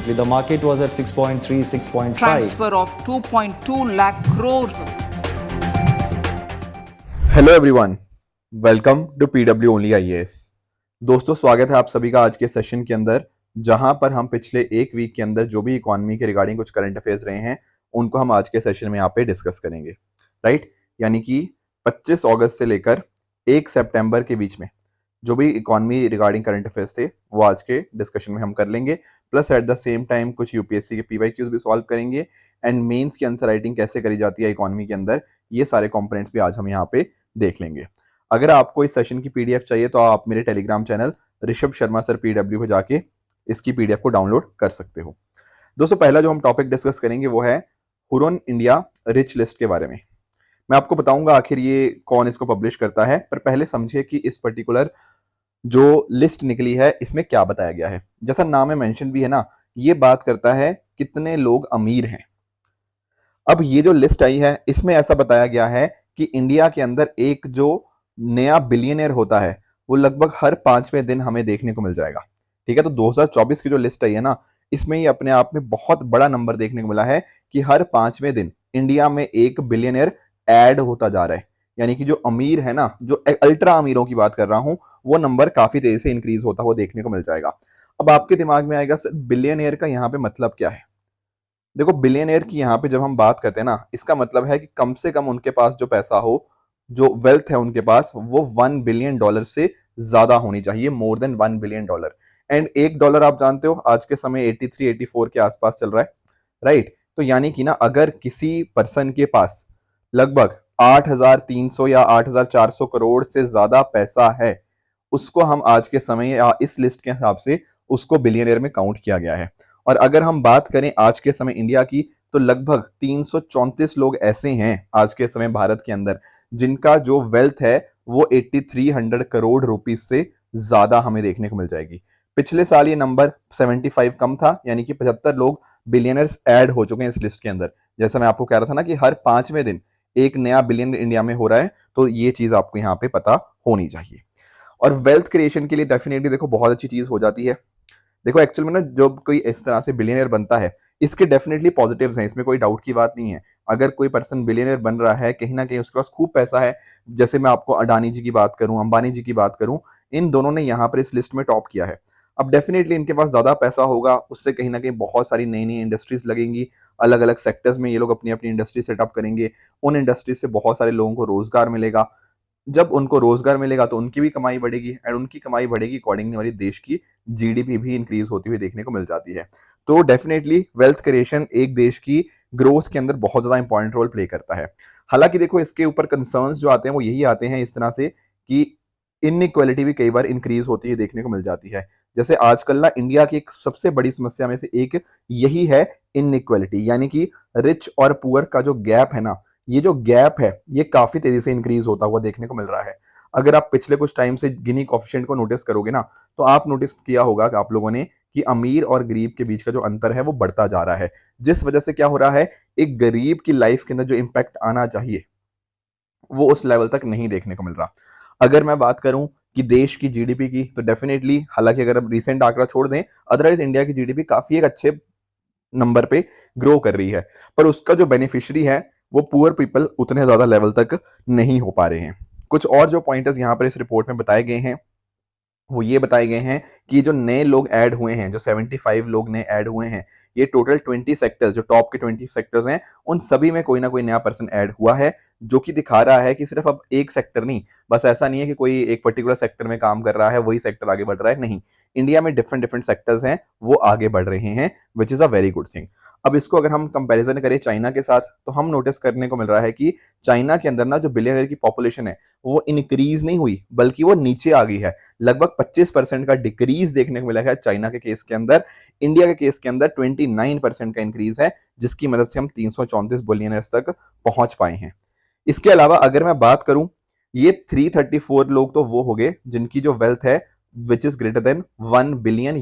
recently. The market was at 6.3, 6.5. Transfer of 2.2 lakh crores. Hello everyone, welcome to PW only IAS. दोस्तों, स्वागत है आप सभी का आज के सेशन के अंदर, जहां पर हम पिछले एक वीक के अंदर जो भी इकोनॉमी के रिगार्डिंग कुछ करंट अफेयर्स रहे हैं उनको हम आज के सेशन में यहाँ पे डिस्कस करेंगे। राइट, यानी कि 25 अगस्त से लेकर 1 सितंबर के बीच में जो भी इकोनॉमी रिगार्डिंग करंट अफेयर्स थे वो आज के डिस्कशन में हम कर लेंगे। Plus at the same time कुछ यूपीएससी के पीवाईक्यूज भी सॉल्व करेंगे एंड मेंस की आंसर राइटिंग कैसे करी जाती है इकोनॉमी के अंदर, ये सारे कंपोनेंट्स भी आज हम यहाँ पे देख लेंगे। अगर आपको इस सेशन की पीडीएफ चाहिए तो आप मेरे Telegram channel Rishabh Sharma sir PW पे जाके इसकी पीडीएफ को डाउनलोड कर सकते हो। दोस्तों, पहला जो हम टॉपिक डिस्कस करेंगे वो है हुरॉन इंडिया रिच लिस्ट के बारे में। मैं आपको बताऊंगा आखिर ये कौन इसको पब्लिश करता है, पर पहले समझिए कि इस पर्टिकुलर जो लिस्ट निकली है इसमें क्या बताया गया है। जैसा नाम में मेंशन भी है ना, ये बात करता है कितने लोग अमीर हैं। अब ये जो लिस्ट आई है इसमें ऐसा बताया गया है कि इंडिया के अंदर एक जो नया बिलियनियर होता है वो लगभग हर 5वें दिन हमें देखने को मिल जाएगा। ठीक है, तो 2024 की जो लिस्ट आई है ना, इसमें ही अपने आप में बहुत बड़ा नंबर देखने को मिला है कि हर 5वें दिन इंडिया में एक बिलियनियर ऐड होता जा रहा है। यानी कि जो अमीर है ना, जो अल्ट्रा अमीरों की बात कर रहा हूं, वो नंबर काफी तेजी से इंक्रीज होता हुआ देखने को मिल जाएगा। अब आपके दिमाग में आएगा, सर बिलियनियर का यहाँ पे मतलब क्या है? देखो, बिलियनियर की यहाँ पे जब हम बात करते हैं ना, इसका मतलब है कि कम से कम उनके पास जो पैसा हो, जो वेल्थ है उनके पास, वो $1 बिलियन से ज्यादा होनी चाहिए, मोर देन $1 बिलियन। एंड $1 आप जानते हो आज के समय 83 84 के आसपास चल रहा है। राइट, तो यानी कि ना अगर किसी पर्सन के पास लगभग 8,300 या 8,400 करोड़ से ज्यादा पैसा है, उसको हम आज के समय या इस लिस्ट के हिसाब से उसको बिलियनियर में काउंट किया गया है। और अगर हम बात करें आज के समय इंडिया की, तो लगभग 334 लोग ऐसे हैं आज के समय भारत के अंदर जिनका जो वेल्थ है वो 8300 करोड़ रुपीस से ज्यादा हमें देखने को मिल जाएगी। पिछले साल ये नंबर 75 कम था, यानी कि 75 लोग बिलियनर्स ऐड हो चुके हैं इस लिस्ट के अंदर। जैसा मैं आपको कह रहा था ना कि हर 5वें दिन एक नया बिलियन इंडिया में हो रहा है, तो ये चीज आपको यहाँ पे पता होनी चाहिए। और वेल्थ क्रिएशन के लिए डेफिनेटली देखो बहुत अच्छी चीज हो जाती है। देखो, एक्चुअल में ना जब कोई इस तरह से बिलियनियर बनता है, इसके डेफिनेटली पॉजिटिव्स हैं, इसमें कोई डाउट की बात नहीं है। अगर कोई पर्सन बिलियनियर बन रहा है, कहीं ना कहीं उसके पास खूब पैसा है, जैसे मैं आपको अडानी जी की बात करूं, अंबानी जी की बात करूं, इन दोनों ने यहाँ पर इस लिस्ट में टॉप किया है। अब डेफिनेटली इनके पास ज्यादा पैसा होगा, उससे कहीं ना कहीं बहुत सारी नई नई इंडस्ट्रीज लगेंगी, अलग अलग सेक्टर्स में ये लोग अपनी अपनी इंडस्ट्री सेटअप करेंगे, उन इंडस्ट्रीज से बहुत सारे लोगों को रोजगार मिलेगा। जब उनको रोजगार मिलेगा तो उनकी भी कमाई बढ़ेगी, एंड उनकी कमाई बढ़ेगी अकॉर्डिंगली हमारी देश की जीडीपी भी इंक्रीज होती हुई देखने को मिल जाती है। तो डेफिनेटली वेल्थ क्रिएशन एक देश की ग्रोथ के अंदर बहुत ज्यादा इंपॉर्टेंट रोल प्ले करता है। हालांकि देखो, इसके ऊपर कंसर्न्स जो आते हैं वो यही आते हैं इस तरह से कि इनइक्वालिटी भी कई बार इंक्रीज होती है देखने को मिल जाती है। जैसे आजकल ना इंडिया की एक सबसे बड़ी समस्या में से एक यही है इनइक्वालिटी, यानी कि रिच और पुअर का जो गैप है ना, ये जो गैप है ये काफी तेजी से इंक्रीज होता हुआ देखने को मिल रहा है। अगर आप पिछले कुछ टाइम से गिनी कोएफिशिएंट को नोटिस करोगे ना, तो आप नोटिस किया होगा कि आप लोगों ने कि अमीर और गरीब के बीच का जो अंतर है वो बढ़ता जा रहा है, जिस वजह से क्या हो रहा है, एक गरीब की लाइफ के अंदर जो इंपैक्ट आना चाहिए वो उस लेवल तक नहीं देखने को मिल रहा। अगर मैं बात करूं कि देश की जीडीपी की, तो डेफिनेटली, हालांकि अगर हम रिसेंट आंकड़ा छोड़ दें, अदरवाइज इंडिया की जीडीपी काफी एक अच्छे नंबर पे ग्रो कर रही है, पर उसका जो बेनिफिशियरी है वो पुअर पीपल उतने ज्यादा लेवल तक नहीं हो पा रहे हैं। कुछ और जो पॉइंटर्स यहाँ पर इस रिपोर्ट में बताए गए हैं वो ये बताए गए हैं कि जो नए लोग ऐड हुए हैं, जो 75 लोग नए ऐड हुए हैं, ये टोटल 20 सेक्टर्स, जो टॉप के 20 सेक्टर्स हैं, उन सभी में कोई ना कोई नया पर्सन ऐड हुआ है, जो कि दिखा रहा है कि सिर्फ अब एक सेक्टर नहीं, बस ऐसा नहीं है कि कोई एक पर्टिकुलर सेक्टर में काम कर रहा है वही सेक्टर आगे बढ़ रहा है, नहीं, इंडिया में डिफरेंट डिफरेंट सेक्टर्स हैं वो आगे बढ़ रहे हैं, which is a very good thing. अब इसको अगर हम कंपैरिजन करें चाइना के साथ, तो हम नोटिस करने को मिल रहा है कि चाइना के अंदर ना जो बिलियनियर की पॉपुलेशन है वो इंक्रीज नहीं हुई, बल्कि वो नीचे आ गई है। लगभग 25% का डिक्रीज देखने को मिला है चाइना के केस के अंदर। इंडिया के केस के अंदर 29% का इंक्रीज है, जिसकी मदद से हम 334 बिलियनर्स तक पहुंच पाए हैं। इसके अलावा अगर मैं बात करूं, ये 334 लोग तो वो हो गए जिनकी जो वेल्थ है which is greater than $1 billion.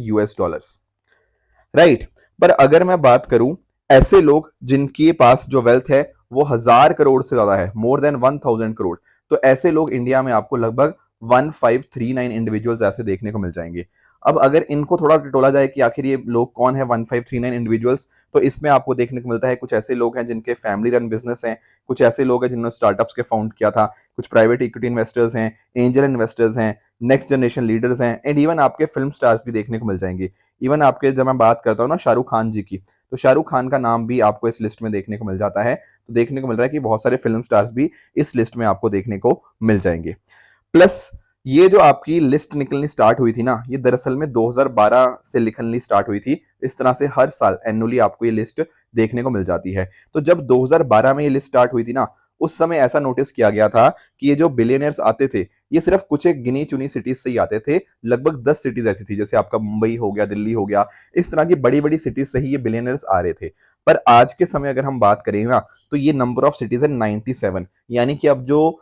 Right, पर अगर मैं बात करूं ऐसे लोग जिनके पास जो वेल्थ है वो 1,000 करोड़ से ज्यादा है, मोर देन 1,000 करोड़, तो ऐसे लोग इंडिया में आपको लगभग 1539 इंडिविजुअल्स ऐसे देखने को मिल जाएंगे। अब अगर इनको थोड़ा टटोला जाए कि आखिर ये लोग कौन है 1539 इंडिविजुअल्स, तो इसमें आपको देखने को मिलता है कुछ ऐसे लोग हैं जिनके फैमिली रन बिजनेस हैं, कुछ ऐसे लोग हैं जिन्होंने स्टार्टअप्स के फाउंड किया था, कुछ प्राइवेट इक्विटी इन्वेस्टर्स हैं, एंजल इन्वेस्टर्स हैं, नेक्स्ट जनरेशन लीडर्स हैं, एंड इवन आपके फिल्म स्टार्स भी देखने को मिल जाएंगे। इवन आपके, जब मैं बात करता हूँ ना शाहरुख खान जी की, तो शाहरुख खान का नाम भी आपको इस लिस्ट में देखने को मिल जाता है। तो देखने को मिल रहा है कि बहुत सारे फिल्म स्टार्स भी इस लिस्ट में आपको देखने को मिल जाएंगे। प्लस ये जो आपकी लिस्ट निकलनी स्टार्ट हुई थी ना, ये दरअसल में 2012 से निकलनी स्टार्ट हुई थी। इस तरह से हर साल एनुअली आपको ये लिस्ट देखने को मिल जाती है। तो जब 2012 में ये लिस्ट स्टार्ट हुई थी ना, उस समय ऐसा नोटिस किया गया था कि ये जो बिलियनियर्स आते थे, ये सिर्फ कुछ एक गिनी चुनी सिटीज से ही आते थे। लगभग 10 सिटीज ऐसी थी, जैसे आपका मुंबई हो गया, दिल्ली हो गया, इस तरह की बड़ी बड़ी सिटीज से ही ये बिलियनियर्स आ रहे थे। पर आज के समय अगर हम बात करें ना, तो ये नंबर ऑफ सिटीज है 97। यानी कि अब जो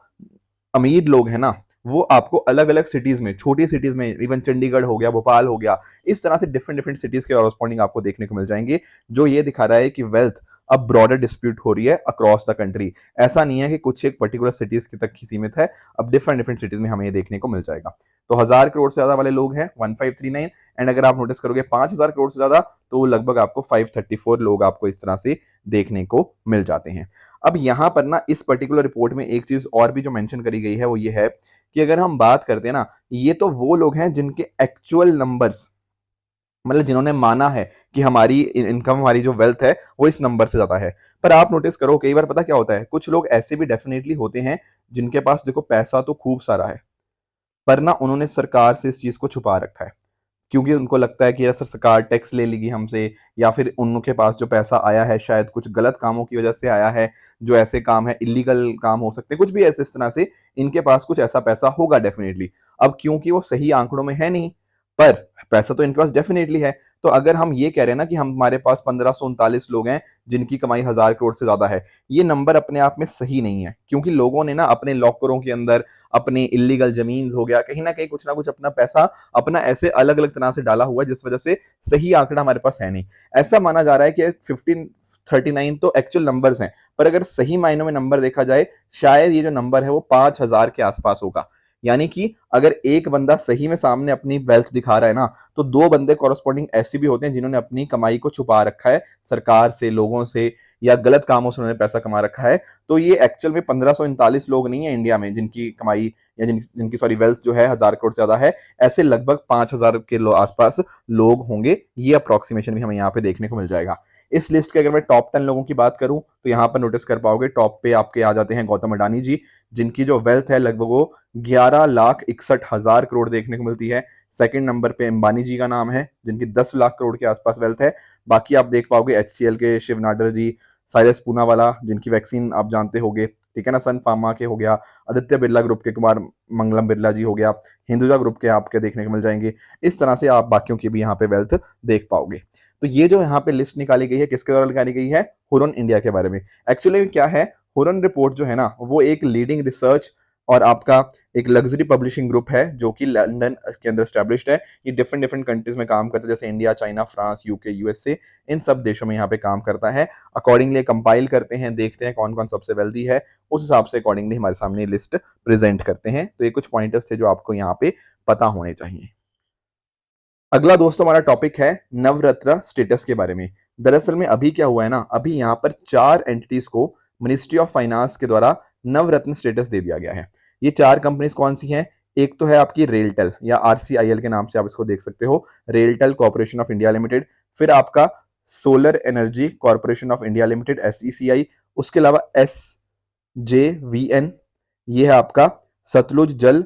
अमीर लोग हैं ना, वो आपको अलग अलग सिटीज में, छोटी सिटीज में, इवन चंडीगढ़ हो गया, भोपाल हो गया, इस तरह से डिफरेंट डिफरेंट सिटीज के कॉरस्पॉन्डिंग आपको देखने को मिल जाएंगे, जो ये दिखा रहा है कि वेल्थ अब ब्रॉडर डिस्ट्रीब्यूट हो रही है अक्रॉस द कंट्री। ऐसा नहीं है कि कुछ एक पर्टिकुलर सिटीज की तक ही सीमित है, अब डिफरेंट डिफरेंट सिटीज में हमें ये देखने को मिल जाएगा। तो 1000 करोड़ से ज्यादा वाले लोग हैं 1539, एंड अगर आप नोटिस करोगे 5000 करोड़ से ज्यादा, तो लगभग आपको 534 लोग आपको इस तरह से देखने को मिल जाते हैं। अब यहां पर ना इस पर्टिकुलर रिपोर्ट में एक चीज और भी जो मेंशन करी गई है, वो ये है कि अगर हम बात करते हैं ना, ये तो वो लोग हैं जिनके एक्चुअल नंबर्स, मतलब जिन्होंने माना है कि हमारी इनकम, हमारी जो वेल्थ है वो इस नंबर से ज्यादा है। पर आप नोटिस करो, कई बार पता क्या होता है, कुछ लोग ऐसे भी डेफिनेटली होते हैं जिनके पास देखो पैसा तो खूब सारा है, पर ना उन्होंने सरकार से इस चीज को छुपा रखा है, क्योंकि उनको लगता है कि यार सरकार टैक्स ले लेगी हमसे, या फिर उनके पास जो पैसा आया है शायद कुछ गलत कामों की वजह से आया है, जो ऐसे काम है इलीगल काम हो सकते हैं, कुछ भी ऐसे, इस तरह से इनके पास कुछ ऐसा पैसा होगा डेफिनेटली। अब क्योंकि वो सही आंकड़ों में है नहीं, पर पैसा तो इनके पास डेफिनेटली है। तो अगर हम ये कह रहे हैं ना कि हमारे पास 1539 लोग हैं जिनकी कमाई 1000 करोड़ से ज्यादा है, ये नंबर अपने आप में सही नहीं है, क्योंकि लोगों ने ना अपने लॉकरों के अंदर अपने इलीगल जमीन हो गया, कहीं ना कहीं कुछ ना कुछ अपना पैसा अपना ऐसे अलग अलग तरह से डाला हुआ है, जिस वजह से सही आंकड़ा हमारे पास है नहीं। ऐसा माना जा रहा है कि 1539 तो एक्चुअल नंबर्स हैं, पर अगर सही मायनों में नंबर देखा जाए, शायद ये जो नंबर है वो 5000 के आसपास होगा। यानी कि अगर एक बंदा सही में सामने अपनी वेल्थ दिखा रहा है ना, तो दो बंदे कॉरस्पॉन्डिंग ऐसे भी होते हैं जिन्होंने अपनी कमाई को छुपा रखा है सरकार से, लोगों से, या गलत कामों से उन्होंने पैसा कमा रखा है। तो ये एक्चुअल में 1539 लोग नहीं है इंडिया में जिनकी कमाई या जिनकी सॉरी वेल्थ जो है 1000 करोड़ से ज्यादा है। ऐसे लगभग 5000 के आसपास लोग होंगे, ये अप्रोक्सीमेशन भी हमें यहाँ पे देखने को मिल जाएगा। इस लिस्ट के अगर मैं टॉप 10 लोगों की बात करूं, तो यहाँ पर नोटिस कर पाओगे टॉप पे आपके आ जाते हैं गौतम अडानी जी, जिनकी जो वेल्थ है लगभग वो 11,61,000 करोड़ देखने को मिलती है। सेकंड नंबर पे अंबानी जी का नाम है, जिनकी 10 लाख करोड़ के आसपास वेल्थ है। बाकी आप देख पाओगे HCL के शिव नाडर जी, साइरस पूनावाला जिनकी वैक्सीन आप जानते होंगे, ठीक है ना, सन फार्मा के हो गया, आदित्य बिरला ग्रुप के कुमार मंगलम बिरला जी हो गया, हिंदुजा ग्रुप के आपके देखने को मिल जाएंगे। इस तरह से आप बाकियों की भी यहाँ पे वेल्थ देख पाओगे। तो ये जो यहाँ पे लिस्ट निकाली गई है, किसके द्वारा निकाली गई है? हुरन इंडिया के बारे में। एक्चुअली क्या है, हुरन रिपोर्ट जो है ना, वो एक लीडिंग रिसर्च और आपका एक लग्जरी पब्लिशिंग ग्रुप है जो कि लंदन के अंदर स्टैब्लिश्ड है। ये डिफरेंट डिफरेंट कंट्रीज में काम करता है, जैसे India, China, France, UK, USA, इन सब देशों में यहाँ पे काम करता है। अकॉर्डिंगली कंपाइल करते हैं, देखते हैं कौन कौन सबसे वेल्दी है, उस हिसाब से अकॉर्डिंगली हमारे सामने लिस्ट प्रेजेंट करते हैं। तो ये कुछ पॉइंटर्स थे जो आपको यहाँ पे पता होने चाहिए। अगला दोस्तों हमारा टॉपिक है नवरत्न स्टेटस के बारे में। दरअसल में अभी क्या हुआ है ना, अभी यहाँ पर 4 एंटिटीज को मिनिस्ट्री ऑफ फाइनेंस के द्वारा नवरत्न स्टेटस दे दिया गया है। ये 4 कंपनीज कौन सी हैं? एक तो है आपकी रेलटेल या RCIL के नाम से आप इसको देख सकते हो, RailTel corporation of India limited. फिर आपका solar energy corporation of India limited SECI। उसके अलावा SJVN, ये है आपका सतलुज जल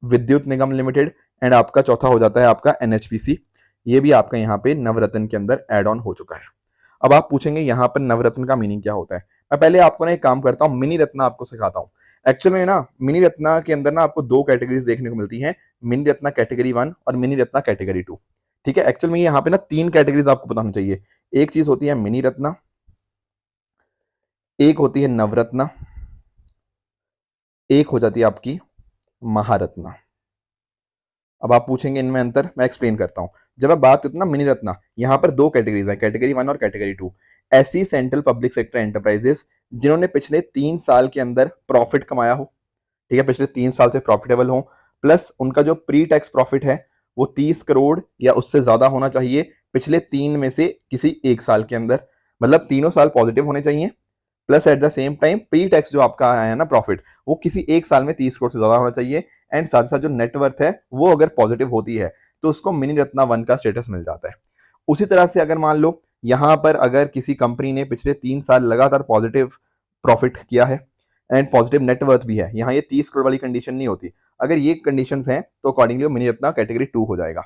विद्युत निगम लिमिटेड। एंड आपका चौथा हो जाता है आपका NHPC, ये भी आपका यहाँ पे नवरत्न के अंदर एड ऑन हो चुका है। अब आप पूछेंगे यहाँ पर नवरत्न का मीनिंग क्या होता है। मैं पहले आपको ना एक काम करता हूँ, मिनी रत्ना आपको सिखाता हूँ। एक्चुअल में ना मिनी रत्ना के अंदर ना आपको 2 कैटेगरीज देखने को मिलती हैं, मिनी रत्ना कैटेगरी 1 और मिनी रत्ना कैटेगरी 2। ठीक है, एक्चुअल में यहाँ पे ना 3 कैटेगरीज आपको पता होनी चाहिए। एक चीज होती है मिनी रत्ना, एक होती है नवरत्ना, एक हो जाती है आपकी महारत्ना। अब आप पूछेंगे इनमें अंतर, मैं एक्सप्लेन करता हूं। जब मैं बात करता हूं ना मिनी रत्ना, यहां पर 2 कैटेगरीज हैं, कैटेगरी 1 और कैटेगरी 2। ऐसी सेंट्रल पब्लिक सेक्टर एंटरप्राइजेस जिन्होंने पिछले 3 साल के अंदर प्रॉफिट कमाया हो, ठीक है, पिछले 3 साल से प्रॉफिटेबल हो, प्लस उनका जो प्री टैक्स प्रॉफिट है वो 30 करोड़ या उससे ज्यादा होना चाहिए पिछले 3 में से किसी एक साल के अंदर, मतलब तीनों साल पॉजिटिव होने चाहिए, plus at the same time pre tax जो आपका आया है ना प्रॉफिट, वो किसी एक साल में 30 करोड़ से ज्यादा होना चाहिए, एंड साथ साथ जो नेटवर्थ है वो अगर पॉजिटिव होती है तो उसको मिनी रत्ना 1 का स्टेटस मिल जाता है। उसी तरह से अगर मान लो यहां पर अगर किसी कंपनी ने पिछले 3 साल लगातार पॉजिटिव प्रॉफिट किया है एंड पॉजिटिव नेटवर्थ भी है, यहाँ ये 30 करोड़ वाली कंडीशन नहीं होती, अगर ये कंडीशंस हैं तो अकॉर्डिंगली मिनी रत्ना कैटेगरी 2 हो जाएगा।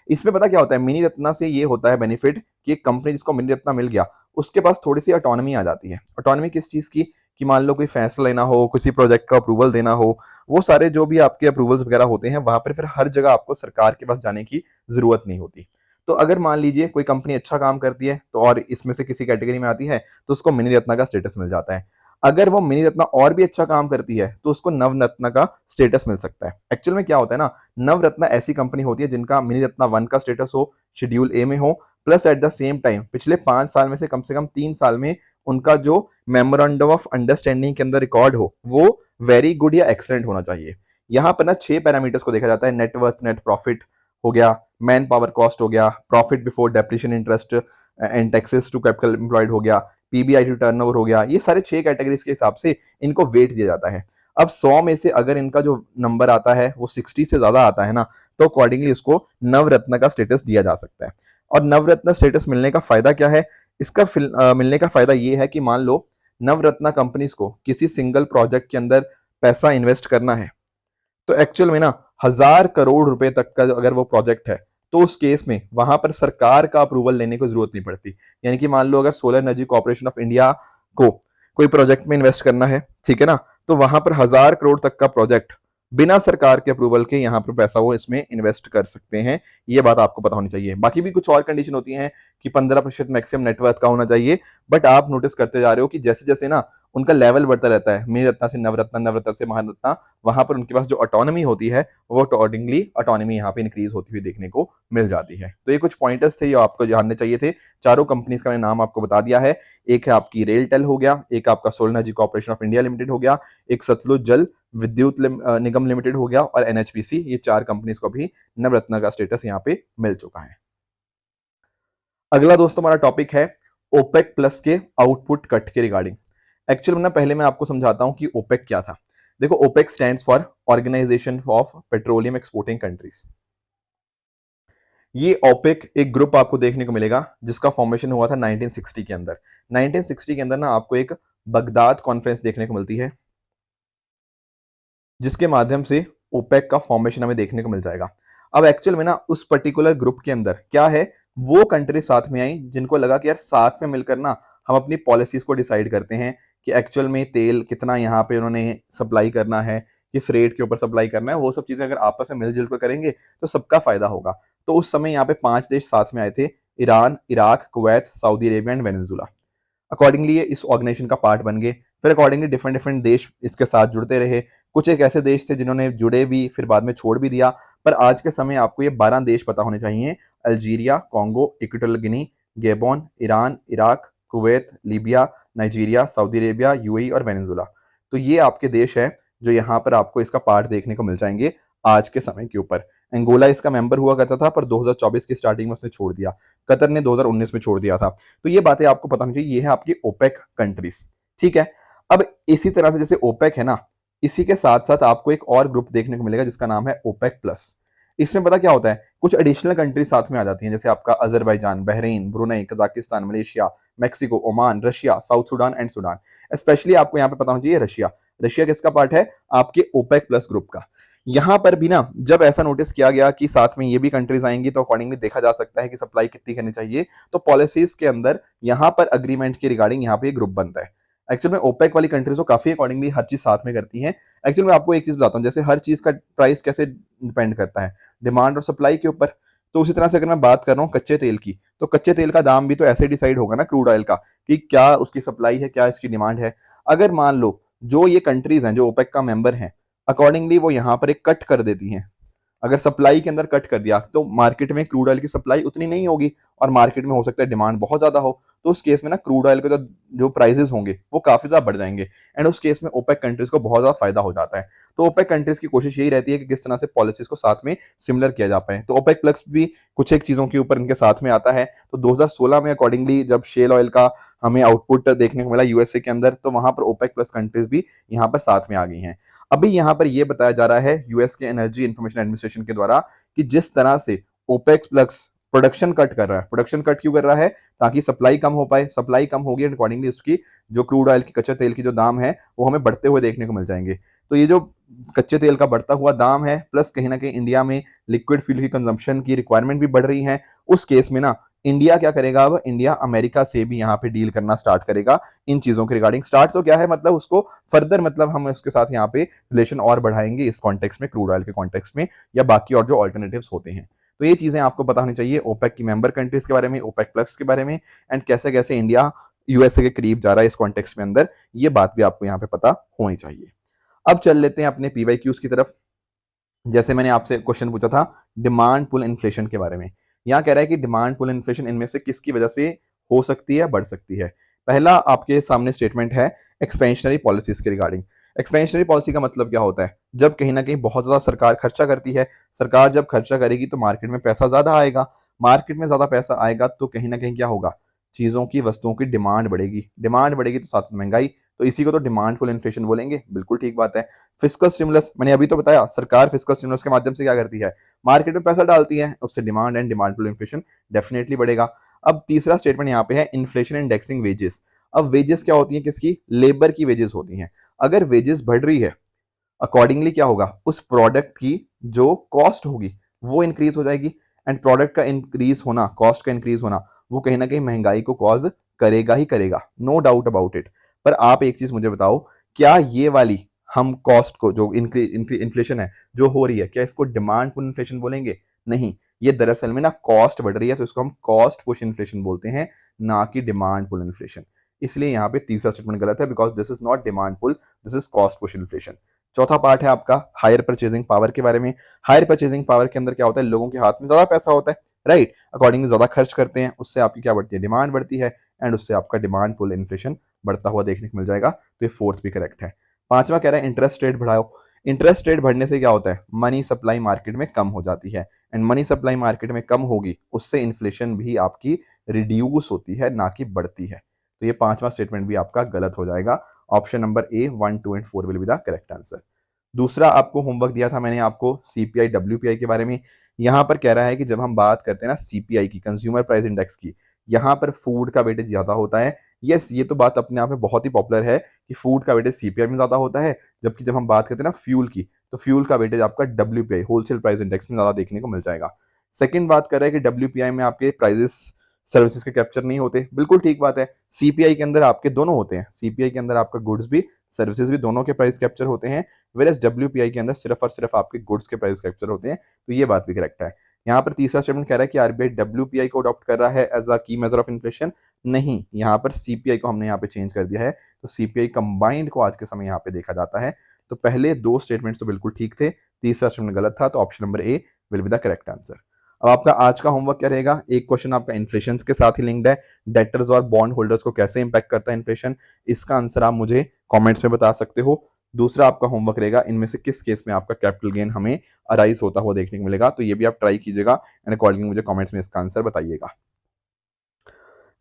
इसमें पता क्या होता है, मिनी रत्ना से ये होता है बेनिफिट कि एक कंपनी जिसको मिनी रत्ना मिल गया उसके पास थोड़ी सी ऑटोनॉमी आ जाती है। ऑटोनॉमी किस चीज की, कि मान लो कोई फैसला लेना हो, किसी प्रोजेक्ट का अप्रूवल देना हो, वो सारे जो भी आपके अप्रूवल्स वगैरह होते हैं वहां पर फिर हर जगह आपको सरकार के पास जाने की जरूरत नहीं होती। तो अगर मान लीजिए कोई कंपनी अच्छा काम करती है तो और इसमें से किसी कैटेगरी में आती है तो उसको मिनी रत्ना का स्टेटस मिल जाता है। अगर वो मिनी रत्ना और भी अच्छा काम करती है तो उसको नव रत्ना का स्टेटस मिल सकता है। एक्चुअल में क्या होता है ना, नव रत्ना ऐसी कंपनी होती है जिनका मिनी रत्ना 1 का स्टेटस हो, शेड्यूल ए में हो, plus at the same time पिछले 5 साल में से कम 3 साल में उनका जो मेमोरेंडम ऑफ अंडरस्टैंडिंग के अंदर रिकॉर्ड हो वो वेरी गुड या एक्सलेंट होना चाहिए। यहाँ पर ना 6 पैरामीटर्स को देखा जाता है, नेटवर्थ, नेट प्रॉफिट हो गया, मैन पावर कॉस्ट हो गया, profit before depreciation interest and taxes to capital employed हो गया, पीबीआई टू टर्नओवर हो गया। ये सारे 6 कैटेगरीज के हिसाब से इनको वेट दिया जाता है। अब 100 में से अगर इनका जो नंबर आता है वो 60 से ज्यादा आता है ना, तो अकॉर्डिंगली उसको नवरत्न का स्टेटस दिया जा सकता है। और नवरत्न स्टेटस मिलने का फायदा क्या है, इसका मिलने का फायदा ये है कि मान लो नवरत्न कंपनीज को किसी सिंगल प्रोजेक्ट के अंदर पैसा इन्वेस्ट करना है तो एक्चुअल में ना 1000 करोड़ रुपए तक का अगर वो प्रोजेक्ट है तो उस केस में वहां पर सरकार का अप्रूवल लेने की जरूरत नहीं पड़ती। यानी कि मान लो अगर solar energy corporation of India को कोई प्रोजेक्ट में इन्वेस्ट करना है, ठीक है ना, तो वहां पर 1000 करोड़ तक का प्रोजेक्ट बिना सरकार के अप्रूवल के यहाँ पर पैसा वो इसमें इन्वेस्ट कर सकते हैं। ये बात आपको पता होनी चाहिए। बाकी भी कुछ और कंडीशन होती हैं कि 15% मैक्सिमम नेटवर्थ का होना चाहिए, बट आप नोटिस करते जा रहे हो कि जैसे जैसे ना उनका लेवल बढ़ता रहता है, मिनी रत्ना से नवरत्ना, नवरत्ना से महारत्ना, वहां पर उनके पास जो ऑटोनॉमी होती है वो अकॉर्डिंगली ऑटोनॉमी यहाँ पे इंक्रीज होती हुई देखने को मिल जाती है। तो ये कुछ पॉइंटर्स थे जो आपको जानने चाहिए थे। चारों कंपनीज का मैंने नाम आपको बता दिया है। एक है आपकी रेलटेल हो गया, एक आपका solar energy corporation of India limited हो गया, एक सतलुज जल विद्युत निगम लिमिटेड हो गया, और एनएचपीसी। ये 4 कंपनीज को भी नवरत्न का स्टेटस यहाँ पे मिल चुका है। अगला दोस्तों हमारा टॉपिक है ओपेक प्लस के आउटपुट कट के रिगार्डिंग। एक्चुअल में ना पहले मैं आपको समझाता हूं कि ओपेक क्या था। देखो, OPEC stands for Organization of Petroleum Exporting Countries. ये ओपेक एक ग्रुप आपको देखने को मिलेगा जिसका फॉर्मेशन हुआ था 1960 के अंदर। 1960 के अंदर ना आपको एक बगदाद कॉन्फ्रेंस देखने को मिलती है जिसके माध्यम से ओपेक का फॉर्मेशन हमें देखने को मिल जाएगा। अब एक्चुअल में ना उस पर्टिकुलर ग्रुप के अंदर क्या है, वो कंट्री साथ में आई जिनको लगा कि यार साथ में मिलकर ना हम अपनी पॉलिसीज को डिसाइड करते हैं कि एक्चुअल में तेल कितना यहाँ पे उन्होंने सप्लाई करना है, किस रेट के ऊपर सप्लाई करना है, वो सब चीजें अगर आपस में मिलजुल कर करेंगे तो सबका फायदा होगा। तो उस समय यहाँ पे 5 देश साथ में आए थे, Iran, Iraq, Kuwait, Saudi Arabia and Venezuela. Accordingly ये इस ऑर्गेनाइजेशन का पार्ट बन गए। फिर अकॉर्डिंगली डिफरेंट डिफरेंट देश इसके साथ जुड़ते रहे। कुछ एक ऐसे देश थे जिन्होंने जुड़े भी, फिर बाद में छोड़ भी दिया। पर आज के समय आपको ये 12 देश पता होने चाहिए: Algeria, Congo, Equatorial Guinea, गेबोन, Iran, Iraq, Kuwait, Libya, Nigeria, Saudi Arabia, UAE और वेनेजुला। तो ये आपके देश हैं जो यहाँ पर आपको इसका पार्ट देखने को मिल जाएंगे आज के समय के ऊपर। एंगोला इसका मेंबर हुआ करता था पर 2024 की स्टार्टिंग में उसने छोड़ दिया। कतर ने 2019 में छोड़ दिया था। तो ये बातें आपको पता होनी चाहिए। ये है आपकी ओपेक कंट्रीज, ठीक है। अब इसी तरह से जैसे ओपेक है ना, इसी के साथ साथ आपको एक और ग्रुप देखने को मिलेगा जिसका नाम है ओपेक प्लस। इसमें पता क्या होता है, कुछ एडिशनल कंट्री साथ में आ जाती हैं, जैसे आपका Azerbaijan, Bahrain, Brunei, Kazakhstan, Malaysia, Mexico, Oman, Russia, south Sudan and Sudan. Specially आपको यहाँ पे पता होना चाहिए रशिया। रशिया किसका पार्ट है, आपके ओपेक प्लस ग्रुप का। यहां पर भी ना जब ऐसा नोटिस किया गया कि साथ में ये भी कंट्रीज आएंगी तो अकॉर्डिंगली देखा जा सकता है कि सप्लाई कितनी करनी चाहिए, तो पॉलिसीज के अंदर यहां पर अग्रीमेंट के रिगार्डिंग यहाँ पे ग्रुप बनता है। एक्चुअल में ओपेक वाली कंट्रीज तो काफी अकॉर्डिंगली हर चीज साथ में करती हैं। एक्चुअल में आपको एक चीज बताता हूँ, जैसे हर चीज का प्राइस कैसे डिपेंड करता है, डिमांड और सप्लाई के ऊपर। तो उसी तरह से अगर मैं बात कर रहा हूँ कच्चे तेल की, तो कच्चे तेल का दाम भी तो ऐसे डिसाइड होगा ना क्रूड ऑयल का, कि क्या उसकी सप्लाई है, क्या इसकी डिमांड है। अगर मान लो जो ये कंट्रीज हैं जो ओपेक का मेंबर हैं, अकॉर्डिंगली वो यहाँ पर एक कट कर देती हैं। अगर सप्लाई के अंदर कट कर दिया तो मार्केट में क्रूड ऑयल की सप्लाई उतनी नहीं होगी और मार्केट में हो सकता है डिमांड बहुत ज्यादा हो। तो उस केस में ना क्रूड ऑयल के जो प्राइसेस होंगे वो काफी ज्यादा बढ़ जाएंगे, एंड उस केस में ओपेक कंट्रीज को बहुत ज्यादा फायदा हो जाता है। तो ओपेक कंट्रीज की कोशिश यही रहती है कि किस तरह से पॉलिसीज को साथ में सिमिलर किया जा पाए। तो ओपेक प्लस भी कुछ एक चीजों के ऊपर इनके साथ में आता है। तो 2016 में अकॉर्डिंगली जब शेल ऑयल का हमें आउटपुट देखने को मिला यूएसए के अंदर, तो वहां पर ओपेक प्लस कंट्रीज भी यहाँ पर साथ में आ गई हैं। अभी यहाँ पर यह बताया जा रहा है यूएस के एनर्जी इंफॉर्मेशन एडमिनिस्ट्रेशन के द्वारा कि जिस तरह से ओपेक प्लस प्रोडक्शन कट कर रहा है, प्रोडक्शन कट क्यों कर रहा है, ताकि सप्लाई कम हो पाए। सप्लाई कम होगी एंड अकॉर्डिंगली उसकी जो क्रूड ऑयल की, कच्चे तेल की जो दाम है वो हमें बढ़ते हुए देखने को मिल जाएंगे। तो ये जो कच्चे तेल का बढ़ता हुआ दाम है, प्लस कहीं ना कहीं इंडिया में लिक्विड फ्यूल की कंजम्पशन की रिक्वायरमेंट भी बढ़ रही है, उस केस में ना इंडिया क्या करेगा, अब इंडिया अमेरिका से भी यहाँ पे डील करना स्टार्ट करेगा इन चीजों के रिगार्डिंग। स्टार्ट तो क्या है, मतलब उसको फर्दर, मतलब हम उसके साथ यहाँ पे रिलेशन और बढ़ाएंगे इस कॉन्टेक्स्ट में, क्रूड ऑयल के कॉन्टेक्स्ट में, या बाकी और जो ऑल्टरनेटिव्स होते हैं। तो ये चीजें आपको पता होनी चाहिए ओपेक की मेंबर कंट्रीज के बारे में, ओपेक प्लस के बारे में, एंड कैसे कैसे इंडिया यूएसए के करीब जा रहा है इस कॉन्टेक्स्ट में अंदर, ये बात भी आपको यहाँ पे पता होनी चाहिए। अब चल लेते हैं अपने पीवाईक्यूज की तरफ। जैसे मैंने आपसे क्वेश्चन पूछा था डिमांड पुल इन्फ्लेशन के बारे में, यहाँ कह रहा है कि डिमांड पुल इन्फ्लेशन इनमें से किसकी वजह से हो सकती है, बढ़ सकती है। पहला आपके सामने स्टेटमेंट है एक्सपेंशनरी पॉलिसीज के रिगार्डिंग। एक्सपेंशनरी पॉलिसी का मतलब क्या होता है, जब कहीं ना कहीं बहुत ज्यादा सरकार खर्चा करती है, सरकार जब खर्चा करेगी तो मार्केट में पैसा ज्यादा आएगा, मार्केट में ज्यादा पैसा आएगा तो कहीं ना कहीं क्या होगा, चीजों की, वस्तुओं की डिमांड बढ़ेगी, डिमांड बढ़ेगी तो साथ में महंगाई, तो इसी को तो डिमांड पुल इन्फ्लेशन बोलेंगे। बिल्कुल ठीक बात है। फिस्कल स्टिमुलस, मैंने अभी तो बताया, सरकार फिस्कल स्टिमुलस के माध्यम से क्या करती है, मार्केट में पैसा डालती है, उससे demand and demand pull inflation definitely बढ़ेगा। अब तीसरा स्टेटमेंट यहाँ पे है इन्फ्लेशन इंडेक्सिंग वेजेस। अब वेजेस क्या होती है, किसकी, लेबर की वेजेस होती हैं। अगर वेजेस बढ़ रही है, अकॉर्डिंगली क्या होगा, उस प्रोडक्ट की जो कॉस्ट होगी वो इंक्रीज हो जाएगी, एंड प्रोडक्ट का इंक्रीज होना, कॉस्ट का इंक्रीज होना, वो कहीं ना कहीं महंगाई को कॉज करेगा ही करेगा, नो डाउट अबाउट इट। पर आप एक चीज मुझे बताओ, क्या ये वाली हम कॉस्ट को, जो इन्फ्लेशन है जो हो रही है, क्या इसको डिमांड पुल इन्फ्लेशन बोलेंगे? नहीं, ये दरअसल में ना कॉस्ट बढ़ रही है, तो इसको हम कॉस्ट पुश इन्फ्लेशन बोलते हैं, ना कि डिमांड पुल इन्फ्लेशन। इसलिए यहाँ पे तीसरा स्टेटमेंट गलत है, because this is not demand pull, this is cost push inflation. चौथा पार्ट है आपका हायर परचेजिंग पावर के बारे में। हायर परचेजिंग पावर के अंदर क्या होता है, लोगों के हाथ में ज्यादा पैसा होता है, राइट, अकॉर्डिंगली ज्यादा खर्च करते हैं, उससे आपकी क्या बढ़ती है, डिमांड बढ़ती है, एंड उससे आपका डिमांड पुल इन्फ्लेशन बढ़ता हुआ देखने को मिल जाएगा। तो ये फोर्थ भी करेक्ट है। पांचवा कह रहा है इंटरेस्ट रेट बढ़ाओ। इंटरेस्ट रेट बढ़ने से क्या होता है, मनी सप्लाई मार्केट में कम हो जाती है, एंड मनी सप्लाई मार्केट में कम होगी, उससे इन्फ्लेशन भी आपकी रिड्यूस होती है, ना कि बढ़ती है। तो ये पांचवा स्टेटमेंट भी आपका गलत हो जाएगा। Option number A 1, 2 and 4 will be the correct answer. दूसरा आपको होमवर्क दिया था मैंने आपको सीपीआई डब्ल्यूपीआई के बारे में। यहां पर कह रहा है कि जब हम बात करते हैं ना सीपीआई की, कंज्यूमर प्राइस इंडेक्स की, यहां पर फूड का वेटेज ज्यादा होता है। यस, ये तो बात अपने आप में बहुत ही पॉपुलर है कि फूड का वेटेज सीपीआई में ज्यादा होता है, जबकि जब हम बात करते हैं ना फ्यूल की, तो फ्यूल का वेटेज आपका डब्ल्यूपीआई, होलसेल प्राइस इंडेक्स में ज्यादा देखने को मिल जाएगा। सेकंड बात कर रहा है कि डब्ल्यूपीआई में आपके प्राइजेस सर्विसेज के कैप्चर नहीं होते। बिल्कुल ठीक बात है, सीपीआई के अंदर आपके दोनों होते हैं, सीपीआई के अंदर आपका गुड्स भी, सर्विसेज भी, दोनों के प्राइस कैप्चर होते हैं, वेरएस डब्ल्यूपीआई के अंदर सिर्फ और सिर्फ आपके गुड्स के प्राइस कैप्चर होते हैं। तो ये बात भी करेक्ट है। यहाँ पर तीसरा स्टेटमेंट कह रहा है कि आरबीआई डब्ल्यूपीआई को अडॉप्ट कर रहा है एज अ की मेजर ऑफ इन्फ्लेशन। नहीं, यहाँ पर सीपीआई को हमने यहाँ पे चेंज कर दिया है, तो सीपीआई कंबाइंड को आज के समय यहाँ पे देखा जाता है। तो पहले दो स्टेटमेंट्स तो बिल्कुल ठीक थे, तीसरा स्टेटमेंट गलत था, तो option number A will be the correct answer. अब आपका आज का होमवर्क क्या रहेगा, एक क्वेश्चन आपका इन्फ्लेशन के साथ ही लिंक्ड है, डेटर्स और बॉन्ड होल्डर्स को कैसे इंपैक्ट करता है इन्फ्लेशन, इसका आंसर आप मुझे कमेंट्स में बता सकते हो। दूसरा आपका होमवर्क रहेगा इनमें से किस केस में आपका कैपिटल गेन हमें अराइज होता हुआ देखने को मिलेगा, तो ये भी आप ट्राई कीजिएगा एंड अकॉर्डिंगली मुझे कमेंट्स में इसका आंसर बताइएगा।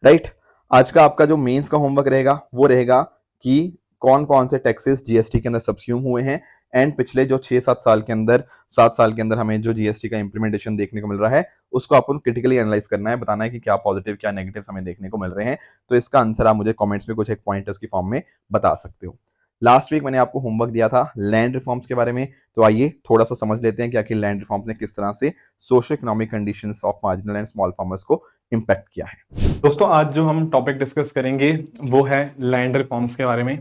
राइट, आज का आपका जो मेंस का होमवर्क रहेगा वो रहेगा कि कौन कौन से टैक्सेस जीएसटी के अंदर सब्स्यूम हुए हैं, एंड पिछले जो 6-7 साल के अंदर, 7 साल के अंदर हमें जो जीएसटी का इंप्लीमेंटेशन देखने को मिल रहा है, उसको आपको क्रिटिकली एनालाइज करना है, बताना है कि क्या पॉजिटिव क्या नेगेटिव हमें देखने को मिल रहे हैं। तो इसका आंसर आप मुझे कमेंट्स में कुछ एक पॉइंटर्स की फॉर्म में बता सकते हो। लास्ट वीक मैंने आपको होमवर्क दिया था लैंड रिफॉर्म्स के बारे में, तो आइए थोड़ा सा समझ लेते हैं कि आखिर लैंड रिफॉर्म्स ने किस तरह से socio economic conditions of marginal and small farmers को इम्पैक्ट किया है। दोस्तों, आज जो हम टॉपिक डिस्कस करेंगे वो है लैंड रिफॉर्म्स के बारे में।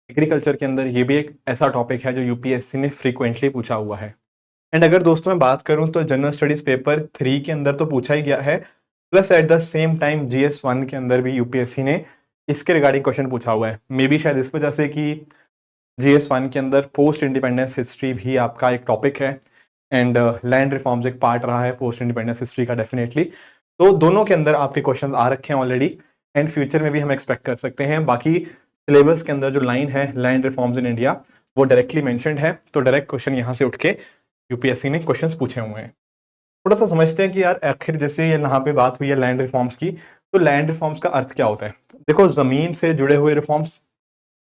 एग्रीकल्चर के अंदर ये भी एक ऐसा टॉपिक है जो यूपीएससी ने फ्रीक्वेंटली पूछा हुआ है। एंड अगर दोस्तों मैं बात करूं तो जनरल स्टडीज पेपर 3 के अंदर तो पूछा ही गया है, plus at the same time GS 1 के अंदर भी यूपीएससी ने इसके रिगार्डिंग क्वेश्चन पूछा हुआ है। मे बी शायद इस वजह से कि जीएस 1 के अंदर पोस्ट इंडिपेंडेंस हिस्ट्री भी आपका एक टॉपिक है, एंड लैंड रिफॉर्म्स एक पार्ट रहा है पोस्ट इंडिपेंडेंस हिस्ट्री का डेफिनेटली। तो दोनों के अंदर आपके क्वेश्चन आ रखे हैं ऑलरेडी। एंड फ्यूचर में भी हम एक्सपेक्ट कर सकते हैं। बाकी सिलेबस के अंदर जो लाइन है लैंड रिफॉर्म्स इन इंडिया वो डायरेक्टली मेंशन्ड है, तो डायरेक्ट क्वेश्चन यहाँ से उठ के यूपीएससी ने क्वेश्चंस पूछे हुए हैं। थोड़ा सा समझते हैं कि यार आखिर जैसे यहाँ पे बात हुई है लैंड रिफॉर्म्स की, तो लैंड रिफॉर्म्स का अर्थ क्या होता है। देखो जमीन से जुड़े हुए रिफॉर्म्स,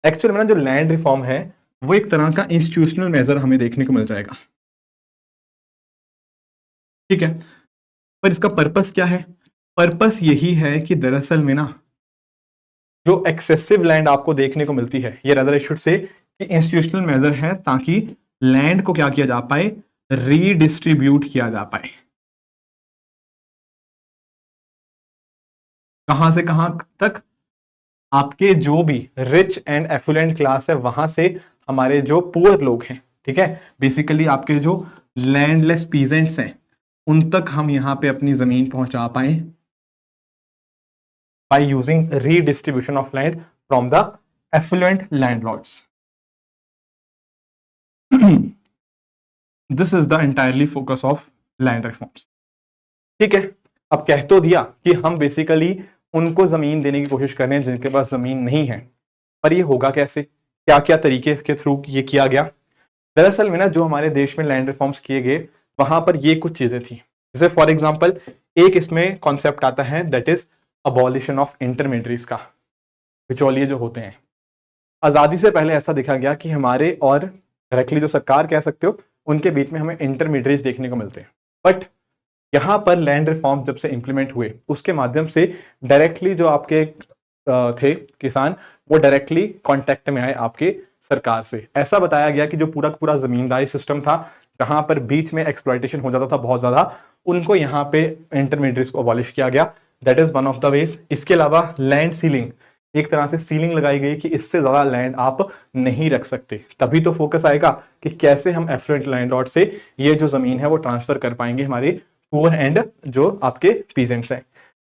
एक्चुअल में ना जो लैंड रिफॉर्म है वो एक तरह का इंस्टीट्यूशनल मेजर हमें देखने को मिल जाएगा, ठीक है। पर इसका पर्पस क्या है, पर्पस यही है कि दरअसल में ना जो एक्सेसिव लैंड आपको देखने को मिलती है, ये रदर आई शुड से कि इंस्टीट्यूशनल मेजर है ताकि लैंड को क्या किया जा पाए, रीडिस्ट्रीब्यूट किया जा पाए। कहां से कहां तक, आपके जो भी रिच एंड एफुलेंट क्लास है वहां से हमारे जो पुअर लोग हैं, ठीक है, बेसिकली आपके जो लैंडलेस पीजेंट्स हैं उन तक हम यहां पे अपनी जमीन पहुंचा pi by using redistribution of land from the affluent landlords. This is the entirely focus of land reforms, ठीक है। अब कह तो दिया कि हम बेसिकली उनको जमीन देने की कोशिश कर रहे हैं जिनके पास जमीन नहीं है, पर ये होगा कैसे, क्या क्या तरीके के थ्रू ये किया गया। दरअसल में ना जो हमारे देश में लैंड रिफॉर्म्स किए गए वहां पर ये कुछ चीजें थी, जैसे फॉर एग्जांपल एक इसमें कॉन्सेप्ट आता है that is abolition of intermediates का, बिचौलिए जो होते हैं। आजादी से पहले ऐसा देखा गया कि हमारे और डायरेक्टली जो सरकार कह सकते हो उनके बीच में हमें इंटरमीडिएट्स देखने को मिलते हैं, बट यहाँ पर लैंड रिफॉर्म जब से इंप्लीमेंट हुए उसके माध्यम से डायरेक्टली जो आपके थे किसान वो डायरेक्टली कांटेक्ट में आए आपके सरकार से। ऐसा बताया गया कि जो पूरा पूरा जमींदारी सिस्टम था जहां पर बीच में एक्सप्लॉयटेशन हो जाता था बहुत ज्यादा, उनको यहाँ पे इंटरमीडिएट्स को अबॉलिश किया गया, that is one of the ways. इसके अलावा लैंड सीलिंग, एक तरह से सीलिंग लगाई गई कि इससे ज्यादा लैंड आप नहीं रख सकते, तभी तो फोकस आएगा कि कैसे हम एफ्लुएंट लैंडलॉर्ड से ये जो जमीन है वो ट्रांसफर कर पाएंगे हमारे पुअर एंड जो आपके पीजेंट्स हैं।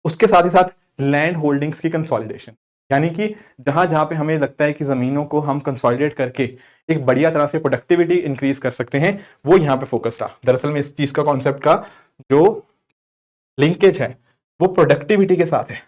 उसके साथ ही साथ लैंड होल्डिंग्स की कंसोलिडेशन, यानी कि जहां जहां पे हमें लगता है कि जमीनों को हम कंसोलिडेट करके एक बढ़िया तरह से प्रोडक्टिविटी इंक्रीज कर सकते हैं, वो यहाँ पे फोकस रहा। दरअसल में इस चीज का कॉन्सेप्ट का जो लिंकेज है वो प्रोडक्टिविटी के साथ है।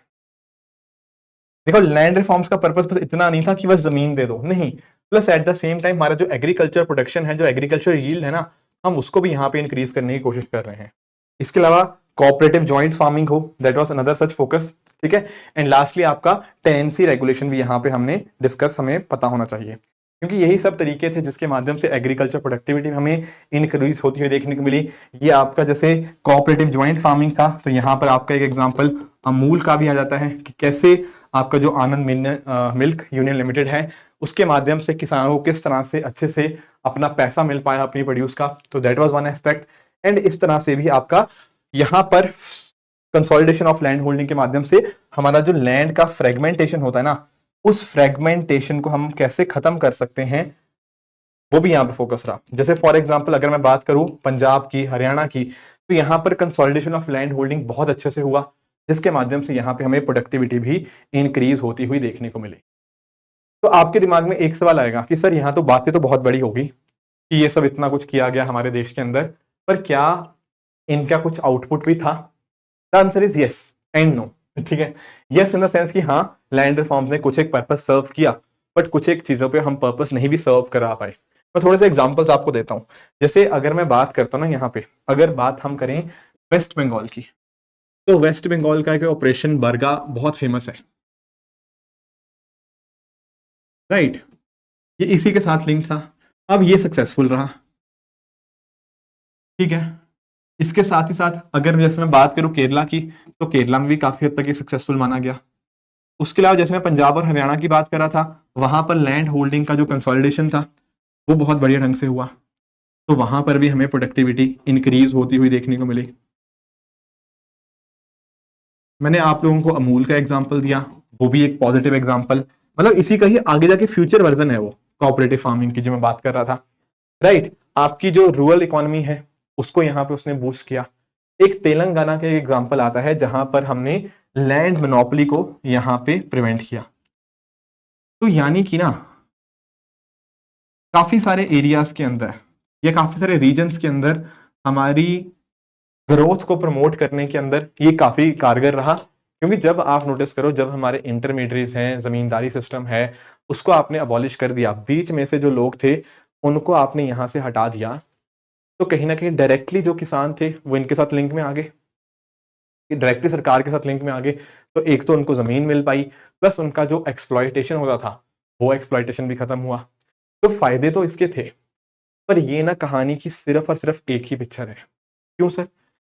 देखो लैंड रिफॉर्म्स का पर्पस बस इतना नहीं था कि बस जमीन दे दो, नहीं, plus at the same time हमारा जो एग्रीकल्चर प्रोडक्शन है, जो एग्रीकल्चर यील्ड है ना, हम उसको भी यहाँ पे इंक्रीज करने की कोशिश कर रहे हैं। इसके अलावा कोऑपरेटिव जॉइंट फार्मिंग हो, that was another such focus, ठीक है। एंड लास्टली आपका टेनेंसी रेगुलेशन भी यहाँ पे हमने डिस्कस, हमें पता होना चाहिए, क्योंकि यही सब तरीके थे जिसके माध्यम से एग्रीकल्चर प्रोडक्टिविटी हमें इंक्रीज होती हुई देखने को मिली। ये आपका जैसे कोऑपरेटिव जॉइंट फार्मिंग था, तो यहाँ पर आपका एक एग्जांपल अमूल का भी आ जाता है कि कैसे आपका जो आनंद मिल्क यूनियन लिमिटेड है उसके माध्यम से किसानों को किस तरह से अच्छे से अपना पैसा मिल पाया अपनी प्रोड्यूस का, तो that was one aspect. And इस तरह से भी आपका यहाँ पर कंसोलिडेशन ऑफ लैंड होल्डिंग के माध्यम से हमारा जो लैंड का फ्रेगमेंटेशन होता है ना, उस फ्रेगमेंटेशन को हम कैसे खत्म कर सकते हैं वो भी यहाँ पे फोकस रहा। जैसे फॉर एग्जांपल अगर मैं बात करूं पंजाब की, हरियाणा की, तो यहाँ पर कंसोलिडेशन ऑफ लैंड होल्डिंग बहुत अच्छे से हुआ, जिसके माध्यम से यहाँ पे हमें प्रोडक्टिविटी भी इंक्रीज होती हुई देखने को मिली। तो आपके दिमाग में एक सवाल आएगा कि सर यहाँ तो बातें तो बहुत बड़ी होगी कि ये सब इतना कुछ किया गया हमारे देश के अंदर, पर क्या इनका कुछ आउटपुट भी था? The answer is yes and no, ठीक है। यस इन द सेंस कि हाँ लैंड रिफॉर्म्स ने कुछ एक पर्पस सर्व किया, बट कुछ एक चीजों पे हम पर्पस नहीं भी सर्व करा पाए। मैं थोड़े से एग्जांपल्स आपको देता हूं। जैसे अगर मैं बात करता हूं ना यहाँ पे, अगर बात हम करें वेस्ट बंगाल की, तो वेस्ट बंगाल का एक ऑपरेशन बरगा बहुत फेमस है, राइट, ये इसी के साथ लिंक था। अब ये सक्सेसफुल रहा, ठीक है। इसके साथ ही साथ अगर जैसे मैं बात करूं केरला की, तो केरला में भी काफी हद तक ये सक्सेसफुल माना गया। उसके अलावा जैसे मैं पंजाब और हरियाणा की बात कर रहा था, वहां पर लैंड होल्डिंग का जो कंसोलिडेशन था वो बहुत बढ़िया ढंग से हुआ, तो वहां पर भी हमें प्रोडक्टिविटी इंक्रीज होती हुई देखने को मिली। मैंने आप लोगों को अमूल का एग्जांपल दिया, वो भी एक पॉजिटिव एग्जांपल, मतलब इसी का ही आगे जाके फ्यूचर वर्जन है वो कोऑपरेटिव फार्मिंग की जो मैं बात कर रहा था, राइट। आपकी जो रूरल इकोनॉमी है उसको यहाँ पे उसने बूस्ट किया। एक तेलंगाना का एग्जांपल आता है जहां पर हमने लैंड मोनोपोली को यहाँ पे प्रिवेंट किया। तो यानी कि ना काफी सारे एरियाज के अंदर या काफी सारे रीजन्स के अंदर हमारी ग्रोथ को प्रमोट करने के अंदर ये काफी कारगर रहा। क्योंकि जब आप नोटिस करो, जब हमारे इंटरमीडिएट्स हैं, जमींदारी सिस्टम है, उसको आपने अबॉलिश कर दिया, बीच में से जो लोग थे उनको आपने यहाँ से हटा दिया, तो कहीं ना कहीं डायरेक्टली जो किसान थे वो इनके साथ लिंक में आ गए, डायरेक्टली सरकार के साथ लिंक में आ गए। तो एक तो उनको जमीन मिल पाई, प्लस उनका जो एक्सप्लॉयटेशन होता था वो एक्सप्लॉयटेशन भी खत्म हुआ। तो फायदे तो इसके थे, पर ये ना कहानी की सिर्फ और सिर्फ एक ही पिक्चर है। क्यों सर?